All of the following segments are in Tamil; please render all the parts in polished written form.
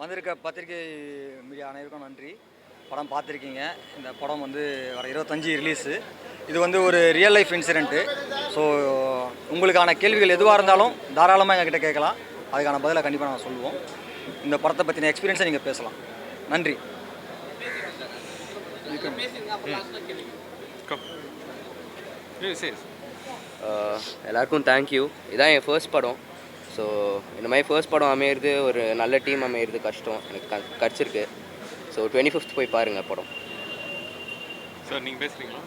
வந்திருக்க பத்திரிகை மீடியா அனைவருக்கும் நன்றி. படம் பார்த்துருக்கீங்க. இந்த படம் வந்து வர 25 ரிலீஸு. இது வந்து ஒரு ரியல் லைஃப் இன்சிடெண்ட்டு. ஸோ உங்களுக்கான கேள்விகள் எதுவாக இருந்தாலும் தாராளமாக எங்ககிட்ட கேட்கலாம். அதுக்கான பதிலை கண்டிப்பாக நாங்கள் சொல்லுவோம். இந்த படத்தை பற்றின எக்ஸ்பீரியன்ஸை நீங்கள் பேசலாம். நன்றி. எல்லாருக்கும் தேங்க்யூ. இதான் என் ஃபர்ஸ்ட் படம். ஸோ இந்த மாதிரி ஃபர்ஸ்ட் படம் அமையிறது, ஒரு நல்ல டீம் அமையிறது கஷ்டம். எனக்கு கிடச்சிருக்கு. ஸோ 25th போய் பாருங்கள் படம். சார் நீங்கள் பேசுகிறீங்களா?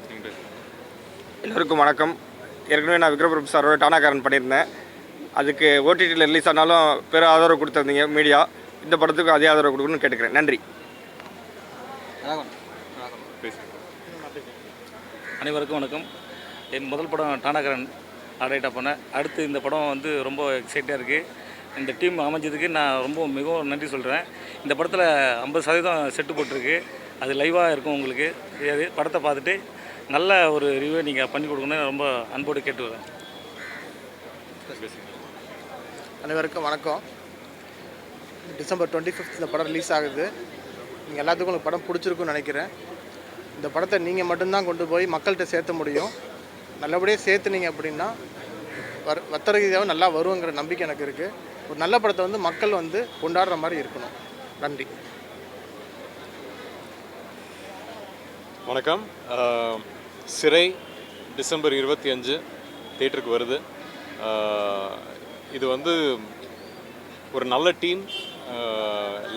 நீங்கள் பேசுகிறீங்க. எல்லோருக்கும் வணக்கம். ஏற்கனவே நான் விக்ரமபுரம் சாரோட டானாக்காரன் பண்ணியிருந்தேன். அதுக்கு ஓடிடியில் ரிலீஸ் ஆனாலும் பெரிய ஆதரவு கொடுத்துருந்தீங்க மீடியா. இந்த படத்துக்கு அதே ஆதரவு கொடுக்கணும்னு கேட்டுக்கிறேன். நன்றி. அனைவருக்கும் வணக்கம். என் முதல் படம் டானாக்காரன் ஆடைட்டா பண்ணேன். அடுத்து இந்த படம் வந்து ரொம்ப எக்ஸைட்டாக இருக்குது. இந்த டீம் அமைஞ்சதுக்கு நான் மிகவும் நன்றி சொல்கிறேன். இந்த படத்தில் 50% செட்டு போட்டிருக்கு. அது லைவாக இருக்கும். உங்களுக்கு தெரியாது. படத்தை பார்த்துட்டு நல்ல ஒரு ரிவ்யூ நீங்கள் பண்ணி கொடுக்கணும்னு ரொம்ப அன்போடு கேட்டு வரேன். அனைவருக்கும் வணக்கம். டிசம்பர் 25 இந்த படம் ரிலீஸ் ஆகுது. நீங்கள் எல்லாத்துக்கும் உங்களுக்கு படம் பிடிச்சிருக்குன்னு நினைக்கிறேன். இந்த படத்தை நீங்கள் மட்டும்தான் கொண்டு போய் மக்கள்கிட்ட சேர்த்த முடியும். நல்லபடியாக சேர்த்துனீங்க அப்படின்னா வர்த்தக ரீதியாக நல்லா வருங்கிற நம்பிக்கை எனக்கு இருக்குது. ஒரு நல்ல படத்தை வந்து மக்கள் வந்து கொண்டாடுற மாதிரி இருக்கணும். நன்றி. வணக்கம். சிறை டிசம்பர் 25 தியேட்டருக்கு வருது. இது வந்து ஒரு நல்ல team.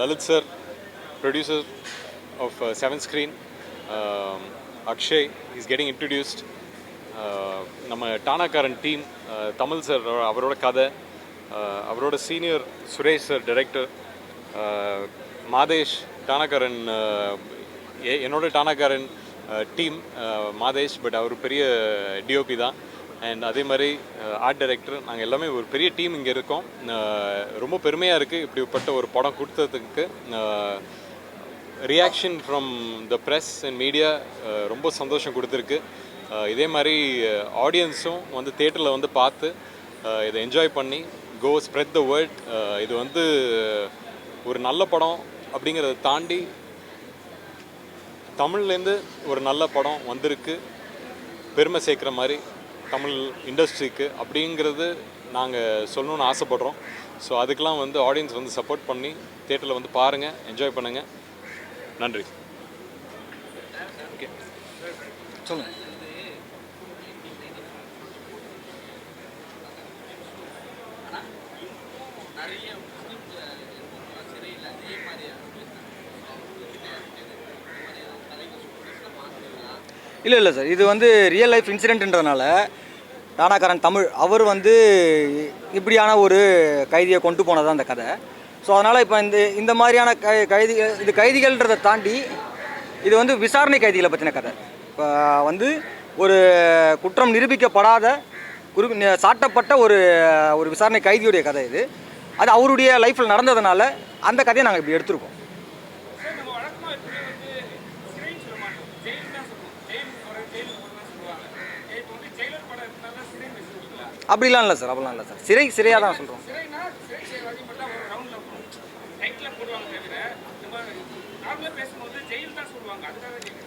Lalit sir producer of 7 screen. Akshay is getting introduced. நம்ம டானாக்காரன் டீம், தமிழ் சார் அவரோட கதை, அவரோட senior Suresh sir director, Madesh Taanakkaran, என்னோட டானாக்காரன் டீம் மாதேஷ், பட் அவர் பெரிய டிஓபி தான். அண்ட் அதே மாதிரி ஆர்ட் டைரக்டர், நாங்கள் எல்லாமே ஒரு பெரிய டீம் இங்கே இருக்கோம். ரொம்ப பெருமையாக இருக்குது இப்படிப்பட்ட ஒரு படம் கொடுத்ததுக்கு. Reaction from the press and media ரொம்ப சந்தோஷம் கொடுத்துருக்கு. இதே மாதிரி ஆடியன்ஸும் வந்து தியேட்டரில் வந்து பார்த்து இதை என்ஜாய் பண்ணி கோ ஸ்ப்ரெட் த வேர்ல்ட். இது வந்து ஒரு நல்ல படம் அப்படிங்கிறத தாண்டி தமிழ்லேருந்து ஒரு நல்ல படம் வந்திருக்கு, பெருமை சேர்க்குற மாதிரி தமிழ் இண்டஸ்ட்ரிக்கு அப்படிங்கிறது நாங்கள் சொல்லணுன்னு ஆசைப்படுறோம். ஸோ அதுக்கெலாம் வந்து ஆடியன்ஸ் வந்து சப்போர்ட் பண்ணி தியேட்டரில் வந்து பாருங்கள், என்ஜாய் பண்ணுங்கள். நன்றி. ஓகே, சொல்லுங்கள். இல்லை சார், இது வந்து ரியல் லைஃப் இன்சிடென்ட்ன்றதுனால டானாக்காரன் தமிழ் அவர் வந்து இப்படியான ஒரு கைதியை கொண்டு போனது தான் அந்த கதை. ஸோ அதனால் இப்போ இந்த மாதிரியான கைதிகள், இது கைதிகள்ன்றதை தாண்டி இது வந்து விசாரணை கைதிகளை பற்றின கதை. இப்போ வந்து ஒரு குற்றம் நிரூபிக்கப்படாத சாட்டப்பட்ட ஒரு விசாரணை கைதியுடைய கதை இது. அது அவருடைய லைஃப்பில் நடந்ததுனால அந்த கதையை நாங்கள் இப்படி எடுத்திருக்கோம். அப்படிலாம் இல்லை சார், அப்படிலாம் இல்லை சார். சிறையாக தான் சொல்கிறோம்.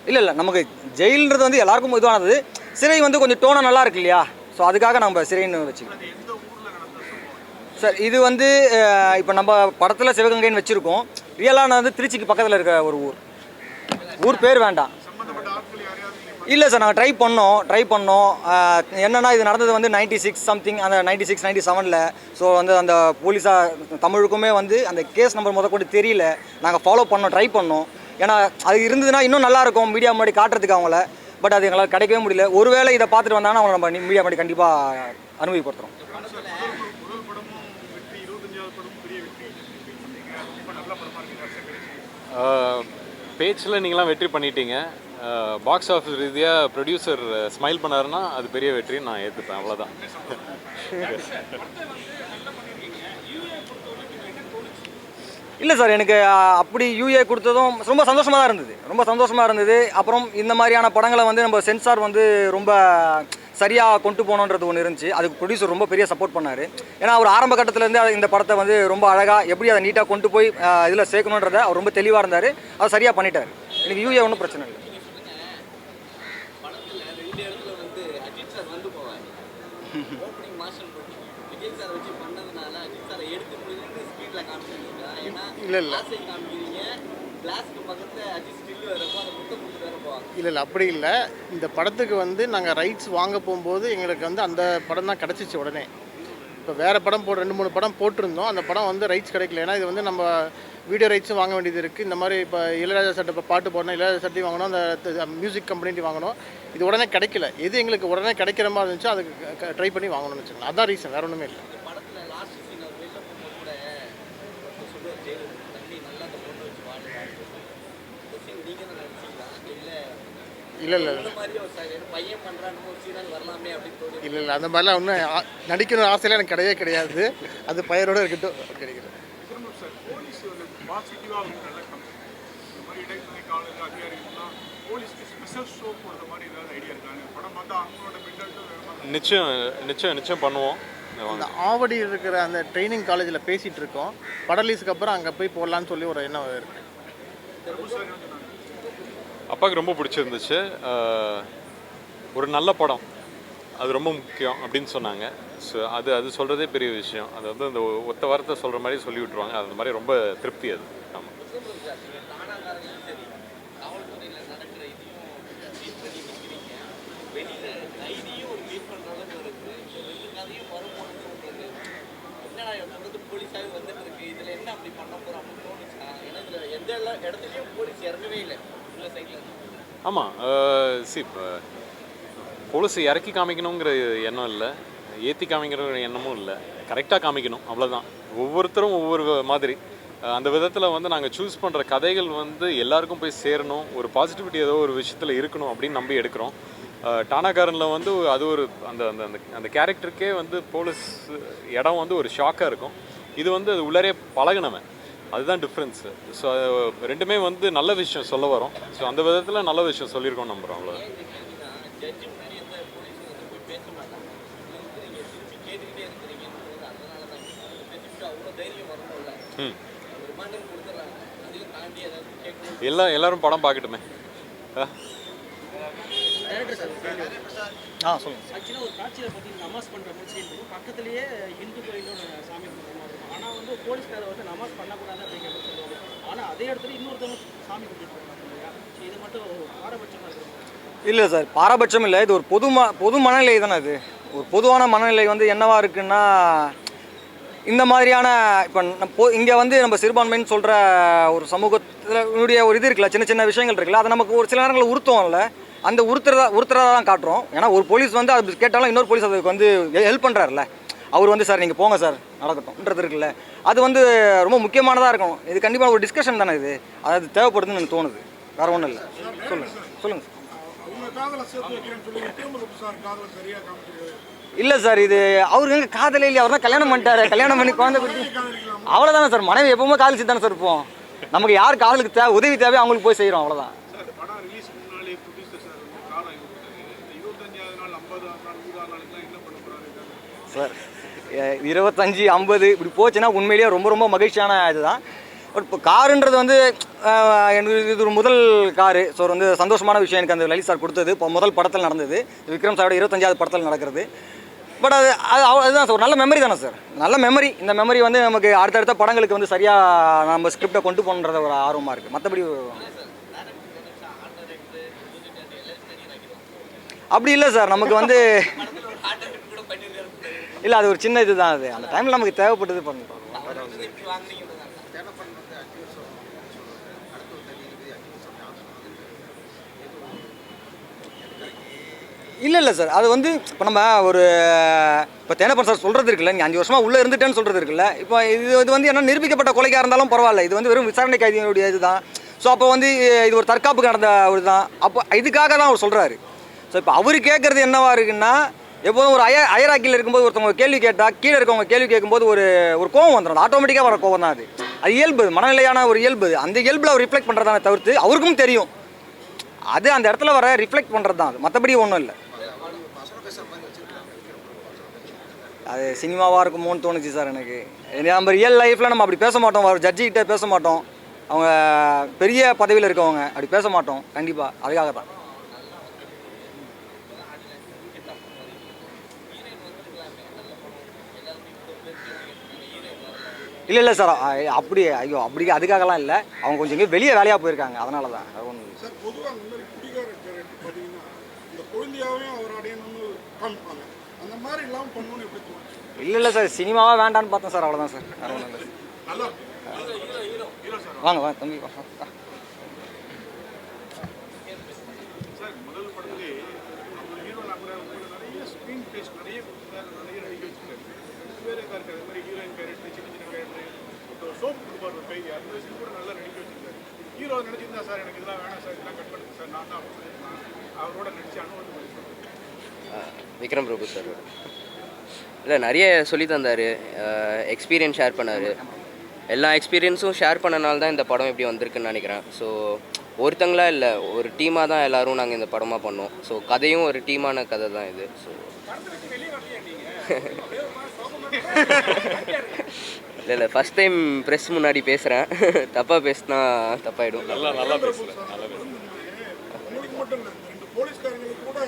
இல்லை, நமக்கு ஜெயில்ன்றது வந்து எல்லாருக்கும் இதுவானது. சிறை வந்து கொஞ்சம் டோனை நல்லா இருக்கு இல்லையா? ஸோ அதுக்காக நம்ம சிறைன்னு வச்சுக்கோம் சார். இது வந்து இப்போ நம்ம படத்தில் சிவகங்கைன்னு வச்சுருக்கோம். ரியலான வந்து திருச்சிக்கு பக்கத்தில் இருக்க ஒரு ஊர் பேர் வேண்டாம். இல்லை சார், நாங்கள் ட்ரை பண்ணோம். என்னென்னா இது நடந்தது வந்து 96 சம்திங், அந்த 96 97. ஸோ வந்து அந்த போலீஸாக தமிழுக்குமே வந்து அந்த கேஸ் நம்பர் முதற்கொண்டு தெரியல. நாங்கள் ஃபாலோ ட்ரை பண்ணோம். ஏன்னா அது இருந்ததுன்னா இன்னும் நல்லாயிருக்கும் மீடியா முன்னாடி காட்டுறதுக்கு அவங்கள. பட் அது எங்களால் கிடைக்கவே முடியல. ஒருவேளை இதை பார்த்துட்டு வந்தாங்கன்னா அவங்க நம்ம மீடியா முன்னாடி கண்டிப்பாக அனுமதிப்படுத்துகிறோம். பேச்சில் நீங்களாம் வெற்றி பண்ணிட்டீங்க. பாக்ஸ் ஆஃபீஸ் ரீதியாக ப்ரொடியூசர் ஸ்மைல் பண்ணாருன்னா அது பெரிய வெற்றி நான் ஏற்றுப்பேன். அவ்வளோதான். இல்லை சார், எனக்கு அப்படி யூஏ கொடுத்ததும் ரொம்ப சந்தோஷமாக தான் இருந்தது. அப்புறம் இந்த மாதிரியான படங்களை வந்து நம்ம சென்சார் வந்து ரொம்ப சரியாக கொண்டு போகணுன்றது ஒன்று இருந்துச்சு. அதுக்கு ப்ரொடியூசர் ரொம்ப பெரிய சப்போர்ட் பண்ணார். ஏன்னா அவர் ஆரம்ப கட்டத்துலேருந்து இந்த படத்தை வந்து ரொம்ப அழகாக எப்படி அதை நீட்டாக கொண்டு போய் இதில் சேர்க்கணுன்றதை அவர் ரொம்ப தெளிவாக இருந்தார். அதை சரியாக பண்ணிட்டார். எனக்கு யூஏ ஒன்றும் பிரச்சனை இல்லை. இல்லை அப்படி இல்லை. இந்த படத்துக்கு வந்து நாங்கள் ரைட்ஸ் வாங்க போகும்போது எங்களுக்கு வந்து அந்த படம் தான் கிடச்சிச்சு உடனே. இப்போ வேறு படம் 2-3 படம் போட்டிருந்தோம். அந்த படம் வந்து ரைட்ஸ் கிடைக்கல. ஏன்னா இது வந்து நம்ம வீடியோ ரைட்ஸும் வாங்க வேண்டியது இருக்குது. இந்த மாதிரி இப்போ இளையராஜா சட்டை இப்போ பாட்டு போடணும், இளையராஜா சட்டை வாங்கணும், அந்த மியூசிக் கம்பெனி வாங்கணும். இது உடனே கிடைக்கல. எது எங்களுக்கு உடனே கிடைக்கிற மாதிரி இருந்துச்சோ அதுக்கு ட்ரை பண்ணி வாங்கணும்னு வச்சுக்கோங்க. அதான் ரீசன், வேறு ஒன்றுமே இல்லை. இல்லை இல்லை இல்லை இல்லை அந்த மாதிரிலாம் ஒன்றும் நடிக்கணும் ஆசையெல்லாம் எனக்கு கிடையவே கிடையாது. அது பையனோட இருக்கட்டும் கிடைக்கிறேன். நிச்சயம் பண்ணுவோம். அந்த ஆவடி இருக்கிற அந்த ட்ரைனிங் காலேஜில் பேசிகிட்டு இருக்கோம். படம் ரிலீஸுக்கு அப்புறம் அங்கே போய் போடலான்னு சொல்லி ஒரு எண்ணம் இருக்குது. அப்பாவுக்கு ரொம்ப பிடிச்சிருந்துச்சு. ஒரு நல்ல படம், அது ரொம்ப முக்கியம் அப்படின்னு சொன்னாங்க. ஸோ அது சொல்கிறதே பெரிய விஷயம். அது வந்து அந்த ஒத்த வாரத்தை சொல்கிற மாதிரி சொல்லி விட்டுருவாங்க. அது மாதிரி ரொம்ப திருப்தி அது. ஆமாம். ஆமாம். இப்போ போலீஸ் இறக்கி காமிக்கணுங்கிற எண்ணம் இல்லை, ஏற்றி காமிக்கிற எண்ணமும் இல்லை. கரெக்டாக காமிக்கணும், அவ்வளோதான். ஒவ்வொருத்தரும் ஒவ்வொரு மாதிரி. அந்த விதத்தில் வந்து நாங்கள் சூஸ் பண்ணுற கதைகள் வந்து எல்லாருக்கும் போய் சேரணும், ஒரு பாசிட்டிவிட்டி ஏதோ ஒரு விஷயத்தில் இருக்கணும் அப்படின்னு நம்பி எடுக்கிறோம். டானாகாரனில் வந்து அது ஒரு அந்த அந்த அந்த கேரக்டருக்கே வந்து போலீஸ் இடம் வந்து ஒரு ஷாக்காக இருக்கும். இது வந்து அது உள்ளரே பழகினவன், அதுதான் டிஃப்ரென்ஸு. ஸோ ரெண்டுமே வந்து நல்ல விஷயம் சொல்ல வரோம். ஸோ அந்த விதத்தில் நல்ல விஷயம் சொல்லியிருக்கோம் நம்புகிறோம். அவ்வளோ. எல்லாரும் படம் பார்க்கட்டுமே. சொல்லுங்கள். ஆக்சுவலாக ஒரு காட்சியில் பார்த்தீங்கன்னா நமாஸ் பண்ணுற மாதிரி சீன் இருக்கும். பக்கத்துலேயே இந்து கோயிலோட சாமி பண்ணுற மாதிரி இருக்கும். ஆனால் வந்து போலீஸ்காரர் வந்து நமாஸ் பண்ணக்கூடாது அப்படிங்கிற மாதிரி சொல்லுவாங்க. ஆனால் அதே இடத்துல இன்னொருத்தவங்க சாமி கும்பிட்டு இருக்காங்க இல்லையா? இது மட்டும் பாரபட்சமாக இருக்கும். இல்லை சார், பாரபட்சம் இல்லை. இது ஒரு பொது மனநிலை தானே. இது ஒரு பொதுவான மனநிலை வந்து என்னவா இருக்குன்னா, இந்த மாதிரியான இப்போ இங்கே வந்து நம்ம சிறுபான்மைன்னு சொல்கிற ஒரு சமூகத்தினுடைய ஒரு இது இருக்குல்ல, சின்ன சின்ன விஷயங்கள் இருக்குல்ல, அதை நமக்கு ஒரு சில நேரங்களில் உறுத்துவோம்ல, அந்த உறுத்துறதா தான் காட்டுறோம். ஏன்னா ஒரு போலீஸ் வந்து அது கேட்டாலும் இன்னொரு போலீஸ் அதுக்கு வந்து ஹெல்ப் பண்ணுறாருல, அவர் வந்து சார் நீங்கள் போங்க சார் நடக்கட்டும்ன்றது இருக்குல்ல, அது வந்து ரொம்ப முக்கியமானதாக இருக்கும். இது கண்டிப்பாக ஒரு டிஸ்கஷன் தானே இது, அது தேவைப்படுதுன்னு எனக்கு தோணுது. வேறு ஒன்றும் இல்லை. சொல்லுங்கள் சார். இல்லை சார், இது அவருக்கு எங்கே காதலே இல்லையா? அவர் தான் கல்யாணம் பண்ணிட்டாரு. கல்யாணம் பண்ணி குழந்தை குட்டி அவ்வளோதானே சார். மனைவி எப்பவுமே காதலிச்சு தானே சார் இருப்போம். நமக்கு யார் காதலுக்கு உதவி தேவையோ அவங்களுக்கு போய் செய்கிறோம், அவ்வளோதான். சார் 25, 50 இப்படி போச்சுன்னா உண்மையிலேயே ரொம்ப ரொம்ப மகிழ்ச்சியான இதுதான். பட் இப்போ காருன்றது வந்து எனக்கு இது ஒரு முதல் காரு. ஸோ வந்து சந்தோஷமான விஷயம் எனக்கு அந்த லலித் சார் கொடுத்தது. இப்போ முதல் படத்தில் நடந்தது, விக்ரம் சாரோட 25வது படத்தில் நடக்கிறது. பட் அதுதான் சார் ஒரு நல்ல மெமரி தானே சார், நல்ல மெமரி. இந்த மெமரி வந்து நமக்கு அடுத்தடுத்த படங்களுக்கு வந்து சரியாக நம்ம ஸ்கிரிப்டை கொண்டு போகணுன்றது ஒரு ஆர்வமாக இருக்குது. மற்றபடி அப்படி இல்லை சார். நமக்கு வந்து இல்லை, அது ஒரு சின்ன இது தான். அது அந்த டைமில் நமக்கு தேவைப்பட்டது பண்ணுறோம். இல்லை சார், அது வந்து இப்போ நம்ம ஒரு இப்போ தேனப்பன் சார் சொல்கிறது இருக்குல்ல, நீங்கள் 5 வருஷமாக உள்ளே இருந்துட்டேன்னு சொல்கிறது இருக்குல்ல, இப்போ இது வந்து என்ன நிரூபிக்கப்பட்ட கொலைக்காக இருந்தாலும் பரவாயில்ல, இது வந்து வெறும் விசாரணை கைதியினுடைய இது தான். ஸோ அப்போ வந்து இது ஒரு தற்காப்புக்கு நடந்த ஒரு தான். அப்போ இதுக்காக தான் அவர் சொல்கிறாரு. ஸோ இப்போ அவர் கேட்குறது என்னவா இருக்குன்னா, எப்போதும் ஒரு அயராக்கியில் இருக்கும்போது ஒருத்தவங்க கேள்வி கேட்டால் கீழே இருக்கவங்க கேள்வி கேட்கும்போது ஒரு கோவம் வந்துடும். ஆட்டோமேட்டிக்காக வர கோவம் தான் அது. அது இயல்பு, மனநிலையான ஒரு இயல்பு. அந்த இயல்பில் அவர் ரிஃப்ளெக்ட் பண்ணுறதானே தவிர்த்து அவருக்கும் தெரியும் அது அந்த இடத்துல வர ரிஃப்ளெக்ட் பண்ணுறது தான். அது மற்றபடி ஒன்றும் இல்லை. அது சினிமாவாக இருக்குமோன்னு தோணுச்சு சார் எனக்கு. நம்ம ரியல் லைஃப்பில் நம்ம அப்படி பேச மாட்டோம், ஒரு ஜட்ஜிக்கிட்ட பேச மாட்டோம், அவங்க பெரிய பதவியில் இருக்கவங்க அப்படி பேச மாட்டோம் கண்டிப்பாக, அதுக்காக தான். இல்லை சார் அப்படி ஐயோ அப்படி அதுக்காகலாம் இல்லை, அவங்க கொஞ்சம் இங்கே வெளியே வேலையாக போயிருக்காங்க, அதனால தான். அது ஒன்றும் இல்லை சார். பொதுவாக அந்த மாதிரி குடிகார கேரக்டர் பார்த்தீங்கன்னா இந்த குழந்தையாவே அவர் அடையணும்னு காமிப்பாங்க, அந்த மாதிரி இல்லாமல் பண்ணணும்னு எப்படி தோணுச்சு? இல்லை சார், சினிமாவாக வேண்டான்னு பார்த்தேன் சார், அவ்வளோதான் சார். வேறு ஒன்றும் இல்லை. நல்லா வாங்க வாங்க தம்பி வா. சார், முதல் படத்திலே அவர் ஹீரோனா கூட நிறைய ஸ்க்ரீன் பேஸ் நிறைய நிறைய நடிக்க வச்சுருக்காரு. வேறு இருக்காரு அது மாதிரி ஹீரோயின் கேரக்டர், சின்ன சின்ன கேரக்டர், சோப் கொடுப்பார் ஒரு கை, அந்த விஷயம் கூட நல்லா நடிக்க வச்சுருக்காரு. ஹீரோ நினச்சிருந்தா சார் எனக்கு இதெல்லாம் வேணாம் சார், இதெல்லாம் கட் பண்ணுங்க சார், நான் தான் அவரோட நடிச்சு அனுபவம் விக்ரம் பிரபு சார் இல்லை நிறைய சொல்லி தந்தார், எக்ஸ்பீரியன்ஸ் ஷேர் பண்ணார். எல்லா எக்ஸ்பீரியன்ஸும் ஷேர் பண்ணனால தான் இந்த படம் இப்படி வந்திருக்குன்னு நினைக்கிறேன். ஸோ ஒருத்தங்களா இல்லை, ஒரு டீமாக தான் எல்லோரும் நாங்கள் இந்த படமாக பண்ணோம். ஸோ கதையும் ஒரு டீமான கதை தான் இது. ஸோ இல்லை இல்லை ஃபஸ்ட் டைம் ப்ரெஸ் முன்னாடி பேசுகிறேன், தப்பாக பேசினா தப்பாயிடும். நல்லா பேசுகிறேன். உங்களுக்கு மட்டும் இல்லை, இந்த 2 போலீஸ்காரங்களுக்கு கூட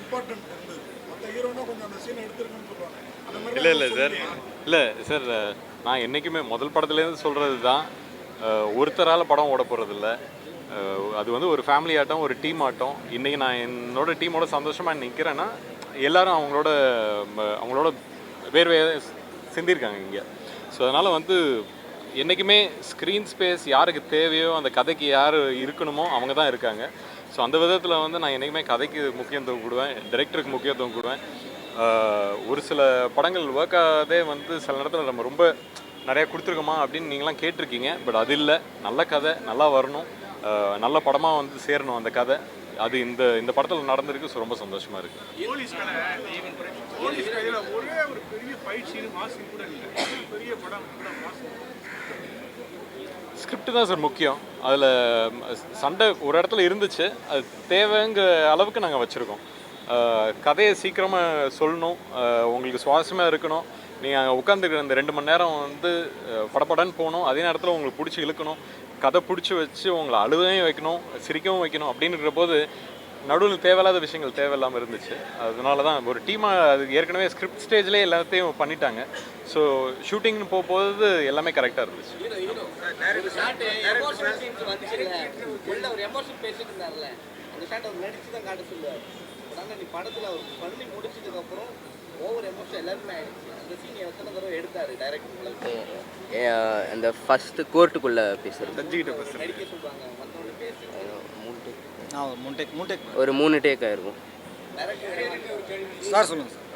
இம்பார்ட்டன்ட் இருந்தது. மற்ற ஹீரோனா கொஞ்சம் அந்த சீனை எடுத்துருக்குன்னு சொல்லுவாங்க. அந்த மாதிரி இல்லை சார், நான் என்றைக்குமே முதல் படத்துலேருந்து சொல்கிறது தான், ஒருத்தரால் படம் ஓட போகிறதில்ல. அது வந்து ஒரு ஃபேமிலி ஆட்டம், ஒரு டீம் ஆட்டம். இன்றைக்கி நான் என்னோட டீமோட சந்தோஷமாக நிற்கிறேன்னா எல்லோரும் அவங்களோட வேர்வையை சிந்திருக்காங்க இங்கே. ஸோ அதனால் வந்து என்றைக்குமே ஸ்க்ரீன் ஸ்பேஸ் யாருக்கு தேவையோ, அந்த கதைக்கு யார் இருக்கணுமோ அவங்க தான் இருக்காங்க. ஸோ அந்த விதத்தில் வந்து நான் என்றைக்குமே கதைக்கு முக்கியத்துவம் கொடுவேன், டைரக்டருக்கு முக்கியத்துவம் கொடுவேன். ஒரு சில படங்கள் ஒர்க் ஆகாதே வந்து சில நேரத்தில் நம்ம ரொம்ப நிறையா கொடுத்துருக்கோமா அப்படின்னு நீங்களாம் கேட்டிருக்கீங்க. பட் அது இல்லை, நல்ல கதை நல்லா வரணும், நல்ல படமாக வந்து சேரணும் அந்த கதை. அது இந்த படத்தில் நடந்திருக்கு. ஸோ ரொம்ப சந்தோஷமாக இருக்குது. போலீஸ் கையில் ஒரே ஒரு பெரிய ஃபைட் சீன் மாசி கூட இல்லை, பெரிய படம் மாசி. ஸ்கிரிப்ட் தான் சார் முக்கியம். அதில் சண்டை ஒரு இடத்துல இருந்துச்சு, அது தேவைங்கிற அளவுக்கு நாங்கள் வச்சுருக்கோம். கதையை சீக்கிரமாக சொல்லணும், உங்களுக்கு சுவாரஸ்யமாக இருக்கணும். நீங்கள் அங்கே உட்காந்துருக்கிற இந்த 2 மணி நேரம் வந்து படப்படன்னு போகணும், அதே நேரத்தில் உங்களுக்கு பிடிச்சி இழுக்கணும், கதை பிடிச்சி வச்சு உங்களை அழுவையும் வைக்கணும், சிரிக்கவும் வைக்கணும். அப்படின்ற போது நடுவில் தேவையில்லாத விஷயங்கள் தேவையில்லாமல் இருந்துச்சு. அதனால தான் ஒரு டீமாக அது ஏற்கனவே ஸ்கிரிப்ட் ஸ்டேஜ்லேயே எல்லாத்தையும் பண்ணிட்டாங்க. ஸோ ஷூட்டிங்னு போகும்போது எல்லாமே கரெக்டாக இருந்துச்சு. படத்தில் அவர் பண்ணி முடிச்சதுக்கப்புறம் ஓவர் எமோஷன் எல்லாருமே ஆயிடுச்சு. அந்த சீன் எத்தனை தடவை எடுத்தாரு டைரக்டர்? இந்த ஃபஸ்ட்டு கோர்ட்டுக்குள்ளே பேசுகிறது நடிக்க சொல்லுவாங்க, மற்றவங்க பேசி 3 டேக் ஒரு 3 டேக் ஆயிருக்கும். சார் சொல்லுங்கள் சார்.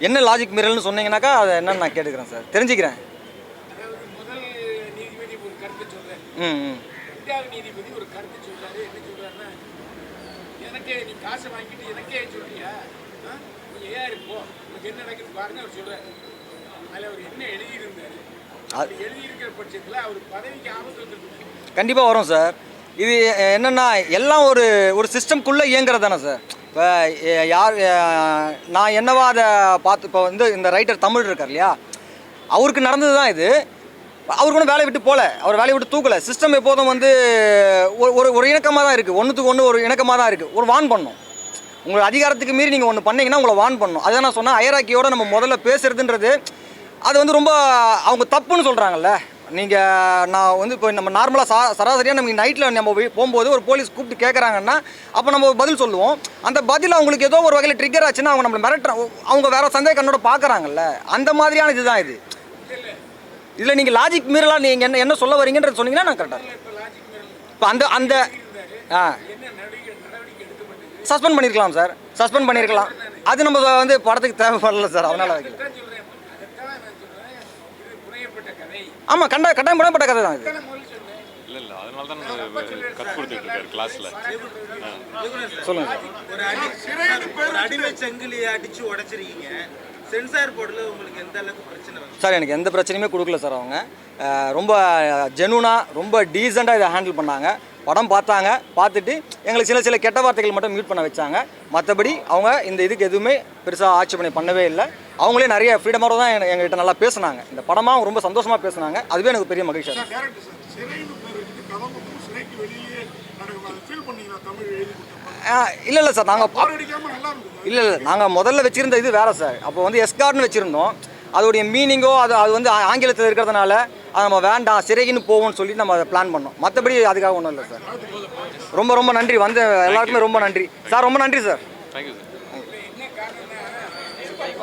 என்ன லாஜிக் மீறல்னு சொன்னீங்கன்னாக்கா அதை என்னன்னு நான் கேட்டுக்கிறேன் சார், தெரிஞ்சுக்கிறேன். நீதிபதி ஒரு கருத்து சொல்றாரு. என்ன சொல்றாருன்னா, எனக்கே நீ காசை வாங்கிட்டு எனக்கே சொல்றியா, நீ ஏன் இருப்போ, உனக்கு என்ன நடக்குது பாருங்க அவர் சொல்றாரு. அதில் அவர் என்ன எழுதியிருந்தாரு, எழுதியிருக்கிற பட்சத்தில் அவர் பதவிக்கு ஆபத்து வந்துருக்கு. கண்டிப்பாக வரும் சார். இது என்னென்னா எல்லாம் ஒரு சிஸ்டம்குள்ளே இயங்குறது தானே சார். இப்போ யார் நான் என்னவா அதை பார்த்து, இப்போ வந்து இந்த ரைட்டர் தமிழ் இருக்கார் இல்லையா, அவருக்கு நடந்தது தான் இது. அவருக்கு ஒன்றும் வேலையை விட்டு போகல, அவர் வேலையை விட்டு தூக்கலை. சிஸ்டம் எப்போதும் வந்து ஒரு இணக்கமாக தான் இருக்குது, ஒன்றுத்துக்கு ஒன்று ஒரு இணக்கமாக தான் இருக்குது. ஒரு வான் பண்ணணும், உங்கள் அதிகாரத்துக்கு மீறி நீங்கள் ஒன்று பண்ணீங்கன்னா உங்களை வான் பண்ணணும். அதை நான் சொன்னேன், ஐயராக்கியோட நம்ம முதல்ல பேசுறதுன்றது அது வந்து ரொம்ப அவங்க தப்புன்னு சொல்கிறாங்கல்ல. நான் வந்து இப்போ நம்ம நார்மலாக சராசரியாக நம்ம நைட்டில் நம்ம போகும்போது ஒரு போலீஸ் கூப்பிட்டு கேட்குறாங்கன்னா அப்போ நம்ம பதில் சொல்லுவோம். அந்த பதில் அவங்களுக்கு ஏதோ ஒரு வகையில் ட்ரிகர் ஆச்சுன்னா அவங்க நம்மளை அவங்க வேறு சந்தேக கண்ணோட பார்க்குறாங்கல்ல, அந்த மாதிரியான இதுதான் இது. இதில் நீங்கள் லாஜிக் மீறலாம், நீங்கள் என்ன சொல்ல வரீங்கன்றது சொன்னீங்கன்னா நான் கரெக்டாக இப்போ அந்த சஸ்பெண்ட் பண்ணியிருக்கலாம் சார், சஸ்பெண்ட் பண்ணியிருக்கலாம். அது நம்ம வந்து படத்துக்கு தேவைப்படல சார், அதனால் வைக்கல. ஆமாம், கட்டாயம் பண்ணப்பட்ட கதை தான் இது. இல்லை அதனால தான் கற்றுக் கொடுத்துட்டு இருக்காரு கிளாஸில். சொல்லுங்கள் ஒரு அடிமை சங்கிலியை அடிச்சு உடைச்சிருக்கீங்க, சென்சார் போர்டில் உங்களுக்கு எந்த அளவுக்கு பிரச்சனை வரும் சார்? எனக்கு எந்த பிரச்சனையுமே கொடுக்கல சார். அவங்க ரொம்ப ஜெனுனாக ரொம்ப டீசெண்டாக இதை ஹேண்டில் பண்ணாங்க. படம் பார்த்தாங்க, பார்த்துட்டு எங்களுக்கு சில கெட்ட வார்த்தைகள் மட்டும் மியூட் பண்ண வச்சாங்க. மற்றபடி அவங்க இந்த இதுக்கு எதுவுமே பெருசாக ஆட்சேபனை பண்ணவே இல்லை. அவங்களே நிறைய ஃப்ரீடமாக தான் எங்ககிட்ட நல்லா பேசுனாங்க. இந்த படமாக ரொம்ப சந்தோஷமாக பேசுனாங்க. அதுவே எனக்கு பெரிய மகிழ்ச்சியாக சார் டேரக்டர் சார் சிறைன்னு பேர் இருக்குது, கதை மட்டும் சிறைக்கு வெளியே நடக்கும், அதை ஃபீல் பண்ணீங்களா தமிழ் எழுதி கொடுத்தப்ப? இல்லை சார், நாங்கள் போர் அடிக்காம நல்லா இருந்தது. இல்லை நாங்கள் முதல்ல வச்சுருந்த இது வேறு சார். அப்போ வந்து எஸ்கார்ட்னு வச்சுருந்தோம். அதோடைய மீனிங்கோ அது வந்து ஆங்கிலத்தில் இருக்கிறதுனால அது நம்ம வேண்டாம், சிறைக்குன்னு போவோம்னு சொல்லி நம்ம அதை பிளான் பண்ணோம். மற்றபடி அதுக்காக ஒன்றும் இல்லை சார். ரொம்ப நன்றி, வந்த எல்லாருக்குமே ரொம்ப நன்றி சார். ரொம்ப நன்றி சார். Thank you sir.